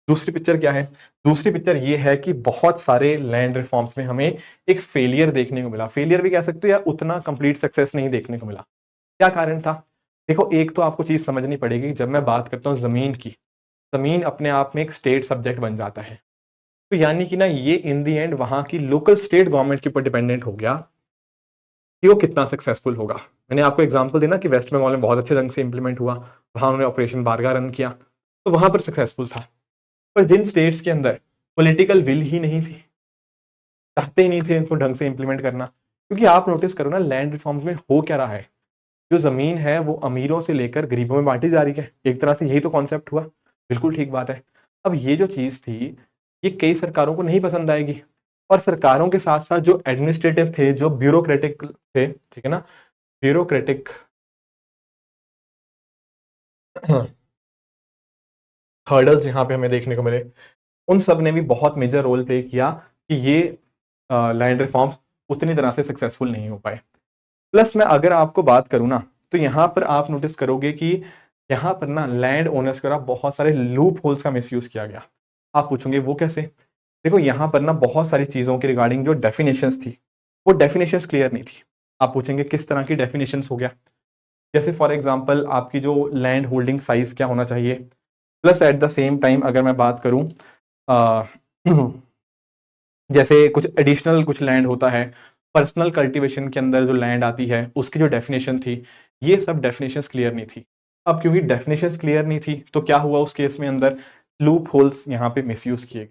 दूसरी पिक्चर क्या है? दूसरी पिक्चर ये है कि बहुत सारे लैंड रिफॉर्म्स में हमें एक फेलियर देखने को मिला, फेलियर भी कह सकते हो या उतना कंप्लीट सक्सेस नहीं देखने को मिला। क्या कारण था? देखो, एक तो आपको चीज समझनी पड़ेगी, जब मैं बात करता हूँ जमीन की, जमीन अपने आप में एक स्टेट सब्जेक्ट बन जाता है, तो यानी कि ना ये इन दी एंड वहां की लोकल स्टेट गवर्नमेंट के ऊपर डिपेंडेंट हो गया कि वो कितना सक्सेसफुल होगा। मैंने आपको एग्जांपल देना कि वेस्ट बंगाल में बहुत अच्छे ढंग से इंप्लीमेंट हुआ, वहां उन्होंने ऑपरेशन बारगा रन किया, तो वहां पर सक्सेसफुल था। पर जिन स्टेट्स के अंदर पॉलिटिकल विल ही नहीं थी, चाहते ही नहीं थे इनको ढंग से इंप्लीमेंट करना, क्योंकि आप नोटिस करो ना, लैंड रिफॉर्म्स में हो क्या रहा है, जो जमीन है वो अमीरों से लेकर गरीबों में बांटी जा रही है, एक तरह से यही तो कॉन्सेप्ट हुआ। बिल्कुल ठीक बात है। अब ये जो चीज थी, ये कई सरकारों को नहीं पसंद आएगी, और सरकारों के साथ साथ जो एडमिनिस्ट्रेटिव थे, जो ब्यूरोक्रेटिक थे, ठीक है ना, ब्यूरोक्रेटिक हर्डल्स यहाँ पे हमें देखने को मिले, उन सब ने भी बहुत मेजर रोल प्ले किया कि ये लैंड रिफॉर्म्स उतनी तरह से सक्सेसफुल नहीं हो पाए। प्लस मैं अगर आपको बात करूँ ना, तो यहाँ पर आप नोटिस करोगे कि यहाँ पर ना लैंड ओनर्स का बहुत सारे लूप होल्स का मिसयूज किया गया। आप पूछोगे वो कैसे? देखो, यहाँ पर ना बहुत सारी चीज़ों के रिगार्डिंग जो डेफिनेशंस थी, वो डेफिनेशंस क्लियर नहीं थी। आप पूछेंगे किस तरह की डेफिनेशंस हो गया? जैसे फॉर एग्जांपल आपकी जो लैंड होल्डिंग साइज क्या होना चाहिए, plus at the same time अगर मैं बात करूं, जैसे कुछ एडिशनल कुछ लैंड होता है, पर्सनल कल्टीवेशन के अंदर जो लैंड आती है उसकी जो डेफिनेशन थी, ये सब डेफिनेशंस क्लियर नहीं थी। अब क्योंकि डेफिनेशंस क्लियर नहीं थी, तो क्या हुआ उस केस में, अंदर लूप होल्स यहाँ पे मिसयूज किए गए।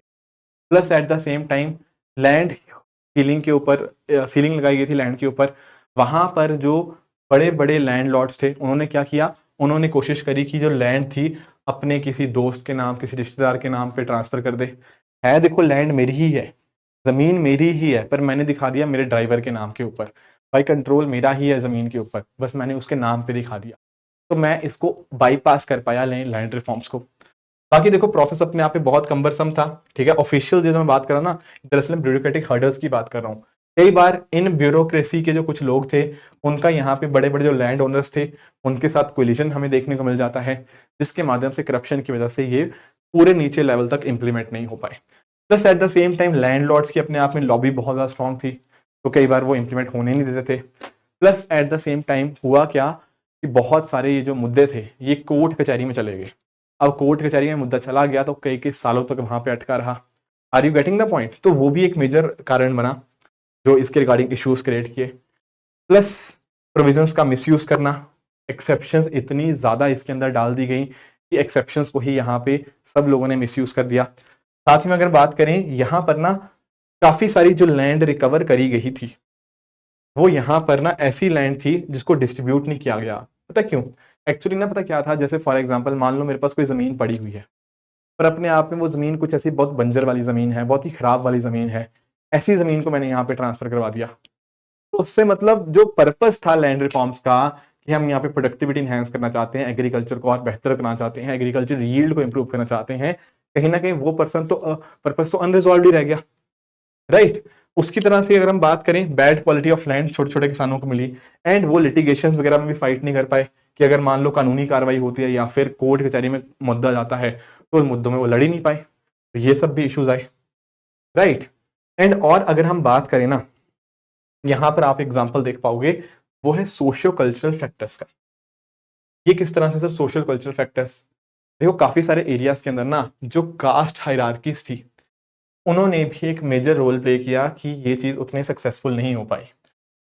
Plus at the same time land ceiling के ऊपर सीलिंग लगाई गई थी लैंड के ऊपर, वहां पर जो बड़े बड़े लैंड लॉर्ड्स थे उन्होंने क्या किया, उन्होंने कोशिश करी कि जो लैंड थी अपने किसी दोस्त के नाम, किसी रिश्तेदार के नाम पे ट्रांसफर कर दे। है देखो, लैंड मेरी ही है, जमीन मेरी ही है, पर मैंने दिखा दिया मेरे ड्राइवर के नाम के ऊपर। भाई कंट्रोल मेरा ही है जमीन के ऊपर, बस मैंने उसके नाम पे दिखा दिया, तो मैं इसको बाईपास कर पाया लैंड रिफॉर्म्स को। बाकी देखो, प्रोसेस अपने आप में बहुत कम्बरसम था, ठीक है। ऑफिशियल जो मैं बात कर रहा हूँ ना, दरअसल ब्यूरोक्रेटिक हर्डल्स की बात कर रहा हूँ। कई बार इन ब्यूरोक्रेसी के जो कुछ लोग थे, उनका यहाँ पे बड़े बड़े जो लैंड ओनर्स थे उनके साथ कोलिजन हमें देखने को मिल जाता है, जिसके माध्यम से करप्शन की वजह से ये पूरे नीचे लेवल तक इंप्लीमेंट नहीं हो पाए। Plus at the same time landlords की अपने आप में लॉबी बहुत ज़्यादा स्ट्रॉन्ग थी, तो कई बार वो इंप्लीमेंट होने नहीं देते थे। Plus at the same time हुआ क्या कि बहुत सारे ये जो मुद्दे थे ये कोर्ट कचहरी में चले गए। अब कोर्ट कचहरी में मुद्दा चला गया तो कई कई सालों तक वहां पे अटका रहा। Are you getting the point? तो वो भी एक मेजर कारण बना जो इसके रिगार्डिंग इश्यूज क्रिएट किए। प्लस प्रोविजंस का मिसयूज करना, एक्सेप्शंस इतनी ज्यादा इसके अंदर डाल दी गई कि एक्सेप्शंस को ही यहाँ पे सब लोगों ने मिसयूज कर दिया। साथ ही में अगर बात करें, यहाँ पर ना काफी सारी जो लैंड रिकवर करी गई थी, वो यहाँ पर ना ऐसी लैंड थी जिसको डिस्ट्रीब्यूट नहीं किया गया। पता क्यों? एक्चुअली ना, पता क्या था, जैसे फॉर एग्जाम्पल मान लो मेरे पास कोई जमीन पड़ी हुई है, पर अपने आप में वो जमीन कुछ ऐसी बहुत बंजर वाली जमीन है, बहुत ही खराब वाली जमीन है, ऐसी जमीन को मैंने यहाँ पे ट्रांसफर करवा दिया। तो उससे मतलब जो पर्पस था लैंड रिफॉर्म्स का कि हम यहाँ पे प्रोडक्टिविटी इंहांस करना चाहते हैं, एग्रीकल्चर को और बेहतर करना चाहते हैं, एग्रीकल्चर यील्ड को इंप्रूव करना चाहते हैं, कहीं ना कहीं वो पर्पस तो अनरिजॉल्व ही रह गया, राइट। उसकी तरह से अगर हम बात करें, बैड क्वालिटी ऑफ लैंड छोटे छोटे किसानों को मिली, एंड वो लिटिगेशन वगैरह में भी फाइट नहीं कर पाए कि अगर मान लो कानूनी कार्रवाई होती है या फिर कोर्ट कचहरी में मुद्दा जाता है तो उन मुद्दों में वो लड़ ही नहीं पाए, तो ये सब भी इश्यूज आए, राइट। एंड और अगर हम बात करें ना, यहां पर आप एग्जाम्पल देख पाओगे, वो है सोशियो कल्चरल फैक्टर्स का। ये किस तरह से सर सोशल कल्चरल फैक्टर्स? देखो, काफी सारे एरियाज के अंदर ना जो कास्ट हायरार्कीज थी, उन्होंने भी एक मेजर रोल प्ले किया कि ये चीज उतने सक्सेसफुल नहीं हो पाई।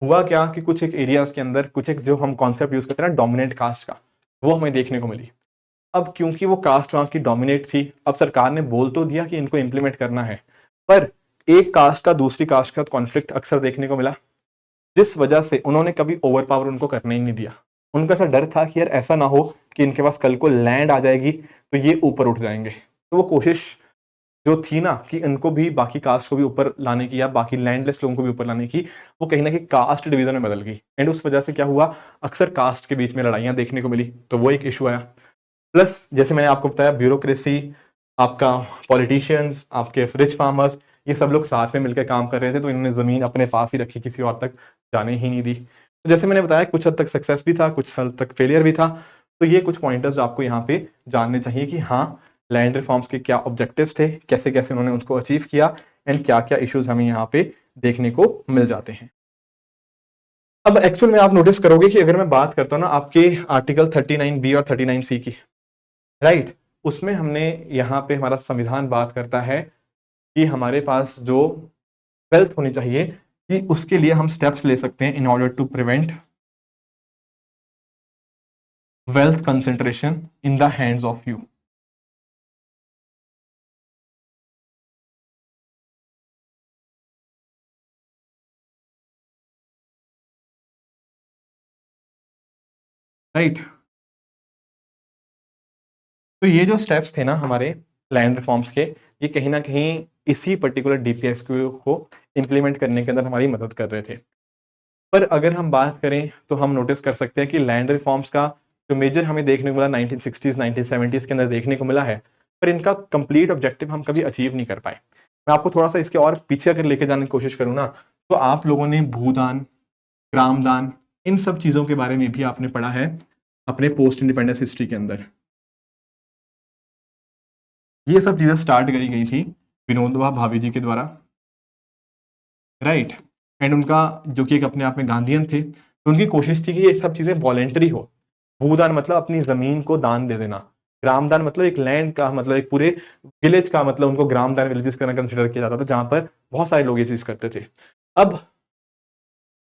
हुआ क्या कि कुछ एक एरियाज के अंदर कुछ एक जो हम कॉन्सेप्ट यूज करते हैं ना डोमिनेंट कास्ट का, वो हमें देखने को मिली। अब क्योंकि वो कास्ट वहां की डोमिनेट थी, अब सरकार ने बोल तो दिया कि इनको इंप्लीमेंट करना है, पर एक कास्ट का दूसरी कास्ट के साथ कॉन्फ्लिक्ट अक्सर देखने को मिला, जिस वजह से उन्होंने कभी ओवर पावर उनको करने ही नहीं दिया। उनका ऐसा डर था कि यार ऐसा ना हो कि इनके पास कल को लैंड आ जाएगी तो ये ऊपर उठ जाएंगे, तो वो कोशिश जो थी ना कि इनको भी बाकी कास्ट को भी ऊपर लाने की या बाकी लैंडलेस लोगों को भी ऊपर लाने की, वो कहीं ना कहीं कास्ट डिवीजन में बदल गई। एंड उस वजह से क्या हुआ, अक्सर कास्ट के बीच में लड़ाइयां देखने को मिली, तो वो एक इशू आया। प्लस जैसे मैंने आपको बताया, ब्यूरोक्रेसी, आपका पॉलिटिशियंस, आपके रिच फार्मर्स, ये सब लोग साथ में मिलकर काम कर रहे थे, तो इन्होंने ज़मीन अपने पास ही रखी, किसी और तक जाने ही नहीं दी। तो जैसे मैंने बताया, कुछ हद तक सक्सेस भी था, कुछ हद तक फेलियर भी था। तो ये कुछ पॉइंटर्स आपको यहाँ पे जानने चाहिए कि हाँ, लैंड रिफॉर्म्स के क्या ऑब्जेक्टिव्स थे, कैसे कैसे उन्होंने उसको अचीव किया, एंड क्या क्या इश्यूज हमें यहाँ पे देखने को मिल जाते हैं। अब एक्चुअल में आप नोटिस करोगे कि अगर मैं बात करता हूँ ना आपके आर्टिकल 39B और 39C की, राइट, उसमें हमने यहाँ पे हमारा संविधान बात करता है कि हमारे पास जो वेल्थ होनी चाहिए, कि उसके लिए हम स्टेप्स ले सकते हैं in order to prevent wealth concentration in the hands of you. Right, तो ये जो स्टेप्स थे ना हमारे लैंड रिफॉर्म्स के, ये कहीं ना कहीं इसी पर्टिकुलर डीपीएस को इम्प्लीमेंट करने के अंदर हमारी मदद कर रहे थे। पर अगर हम बात करें तो हम नोटिस कर सकते हैं कि लैंड रिफॉर्म्स का जो मेजर हमें देखने को मिला 1960s 1970s के अंदर देखने को मिला है, पर इनका कंप्लीट ऑब्जेक्टिव हम कभी अचीव नहीं कर पाए। मैं आपको थोड़ा सा इसके और पीछे अगर लेके जाने की कोशिश करूँ ना, तो आप लोगों ने भूदान, ग्रामदान, इन सब चीज़ों के बारे में भी आपने पढ़ा है अपने पोस्ट इंडिपेंडेंस हिस्ट्री के अंदर। ये सब चीज़ें स्टार्ट करी गई थी विनोबा भावे जी के द्वारा, राइट। एंड उनका जो कि एक अपने आप में गांधीयन थे, तो उनकी कोशिश थी कि ये सब चीज़ें वॉलेंटरी हो। भूदान मतलब अपनी ज़मीन को दान दे देना, ग्रामदान मतलब एक लैंड का मतलब एक पूरे विलेज का मतलब उनको ग्रामदान विलेजेस करना कंसिडर किया जाता था, जहाँ पर बहुत सारे लोग ये चीज़ करते थे। अब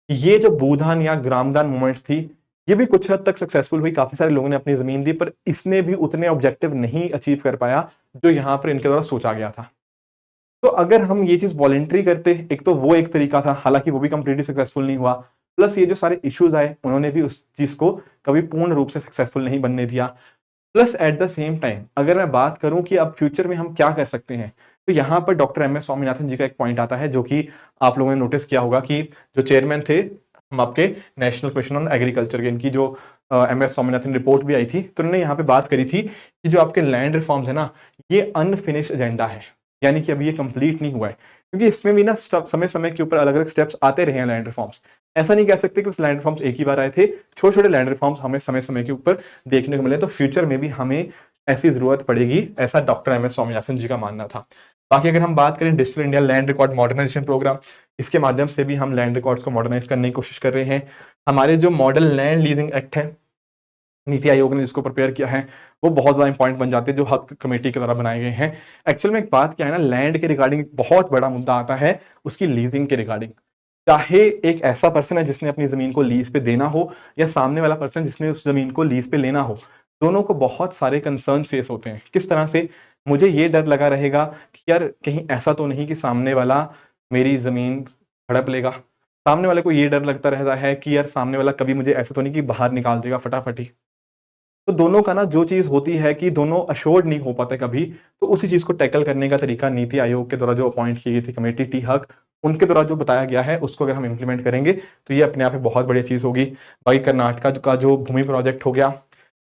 ये जो भूदान या ग्रामदान मूवमेंट्स थी, ये भी कुछ हद तक सक्सेसफुल हुई, काफ़ी सारे लोगों ने अपनी ज़मीन दी, पर इसने भी उतने ऑब्जेक्टिव नहीं अचीव कर पाया जो यहाँ पर इनके द्वारा सोचा गया था। तो अगर हम ये चीज़ वॉलेंटरी करते, एक तो वो एक तरीका था, हालांकि वो भी कंप्लीटली सक्सेसफुल नहीं हुआ। प्लस ये जो सारे इश्यूज आए, उन्होंने भी उस चीज़ को कभी पूर्ण रूप से सक्सेसफुल नहीं बनने दिया। Plus at the same time अगर मैं बात करूं कि अब फ्यूचर में हम क्या कर सकते हैं, तो यहाँ पर डॉक्टर एम.एस. स्वामीनाथन जी का एक पॉइंट आता है, जो कि आप लोगों ने नोटिस किया होगा कि जो चेयरमैन थे हम आपके नेशनल कमीशन ऑन एग्रीकल्चर के, इनकी जो एम.एस. स्वामीनाथन रिपोर्ट भी आई थी, तो उन्होंने यहाँ पे बात करी थी कि जो आपके लैंड रिफॉर्म्स है ना, ये अनफिनिश एजेंडा है, यानी कि अभी ये कंप्लीट नहीं हुआ है, क्योंकि इसमें भी ना समय समय के ऊपर अलग अलग स्टेप्स आते रहे हैं लैंड रिफॉर्म्स। ऐसा नहीं कह सकते कि उस लैंड रिफॉर्म्स एक ही बार आए थे, छोटे छोटे लैंड रिफॉर्म्स हमें समय समय के ऊपर देखने को मिले। तो फ्यूचर में भी हमें ऐसी जरूरत पड़ेगी, ऐसा डॉक्टर एम.एस. स्वामीनाथन जी का मानना था। बाकी अगर हम बात करें digital India land record modernisation programme, इसके माध्यम से भी हम लैंड रिकॉर्ड्स को मॉडर्नाइज करने की कोशिश कर रहे हैं। हमारे जो मॉडल लैंड लीजिंग एक्ट है, नीति आयोग ने जिसको प्रिपेयर किया है, वो बहुत ज़्यादा इंपॉर्टेंट बन जाते हैं, जो हक कमेटी के द्वारा बनाए गए हैं। एक्चुअल में एक बात क्या है ना, लैंड के रिगार्डिंग बहुत बड़ा मुद्दा आता है उसकी लीजिंग के रिगार्डिंग। चाहे एक ऐसा पर्सन है जिसने अपनी ज़मीन को लीज पे देना हो, या सामने वाला पर्सन जिसने उस ज़मीन को लीज पे लेना हो, दोनों को बहुत सारे कंसर्न फेस होते हैं। किस तरह से, मुझे ये डर लगा रहेगा कि यार कहीं ऐसा तो नहीं कि सामने वाला मेरी ज़मीन हड़प लेगा, सामने वाले को ये डर लगता रहता है कि यार सामने वाला कभी मुझे ऐसा तो नहीं कि बाहर निकाल देगा फटाफटी। तो दोनों का ना जो चीज़ होती है कि दोनों अश्योर्ड नहीं हो पाते कभी, तो उसी चीज़ को टैकल करने का तरीका नीति आयोग के द्वारा जो अपॉइंट की गई थी कमेटी टी हक, उनके द्वारा जो बताया गया है, उसको अगर हम इम्प्लीमेंट करेंगे तो ये अपने आप में बहुत बढ़िया चीज़ होगी। बाकी कर्नाटका का जो भूमि प्रोजेक्ट हो गया,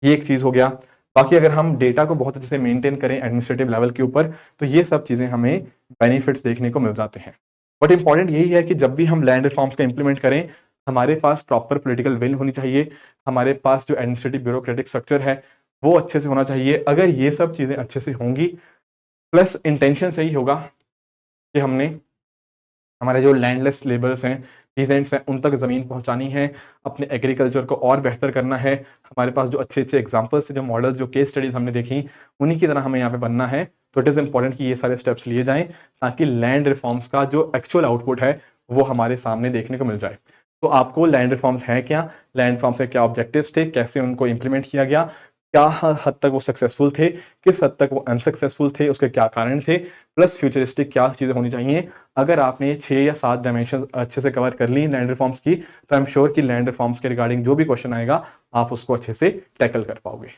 ये एक चीज़ हो गया। बाकी अगर हम डेटा को बहुत अच्छे से मेंटेन करें एडमिनिस्ट्रेटिव लेवल के ऊपर, तो ये सब चीज़ें हमें बेनिफिट्स देखने को मिल जाते हैं। बट इंपॉर्टेंट यही है कि जब भी हम लैंड रिफॉर्म्स को इम्प्लीमेंट करें, हमारे पास प्रॉपर पॉलिटिकल विल होनी चाहिए, हमारे पास जो एडमिनिस्ट्रेटिव ब्यूरोक्रेटिक स्ट्रक्चर है वो अच्छे से होना चाहिए। अगर ये सब चीज़ें अच्छे से होंगी, प्लस इंटेंशन सही होगा कि हमने हमारे जो लैंडलेस लेबर्स हैं, पीजेंट्स हैं, उन तक ज़मीन पहुंचानी है, अपने एग्रीकल्चर को और बेहतर करना है। हमारे पास जो अच्छे अच्छे एग्जांपल्स से जो मॉडल्स, जो केस स्टडीज़ हमने देखी, उन्हीं की तरह हमें यहाँ पे बनना है। तो इट इज़ इंपॉर्टेंट कि ये सारे स्टेप्स लिए जाएँ, ताकि लैंड रिफॉर्म्स का जो एक्चुअल आउटपुट है वो हमारे सामने देखने को मिल जाए। तो आपको लैंड रिफॉर्म्स हैं क्या, लैंड रिफॉर्म्स के क्या ऑब्जेक्टिव्स थे, कैसे उनको इम्प्लीमेंट किया गया, क्या हद तक वो सक्सेसफुल थे, किस हद तक वो अनसक्सेसफुल थे, उसके क्या कारण थे, प्लस फ्यूचरिस्टिक क्या चीज़ें होनी चाहिए। अगर आपने 6 या 7 डायमेंशन अच्छे से कवर कर ली लैंड रिफॉर्म्स की, तो आई एम श्योर कि लैंड रिफॉर्म्स के रिगार्डिंग जो भी क्वेश्चन आएगा, आप उसको अच्छे से टैकल कर पाओगे।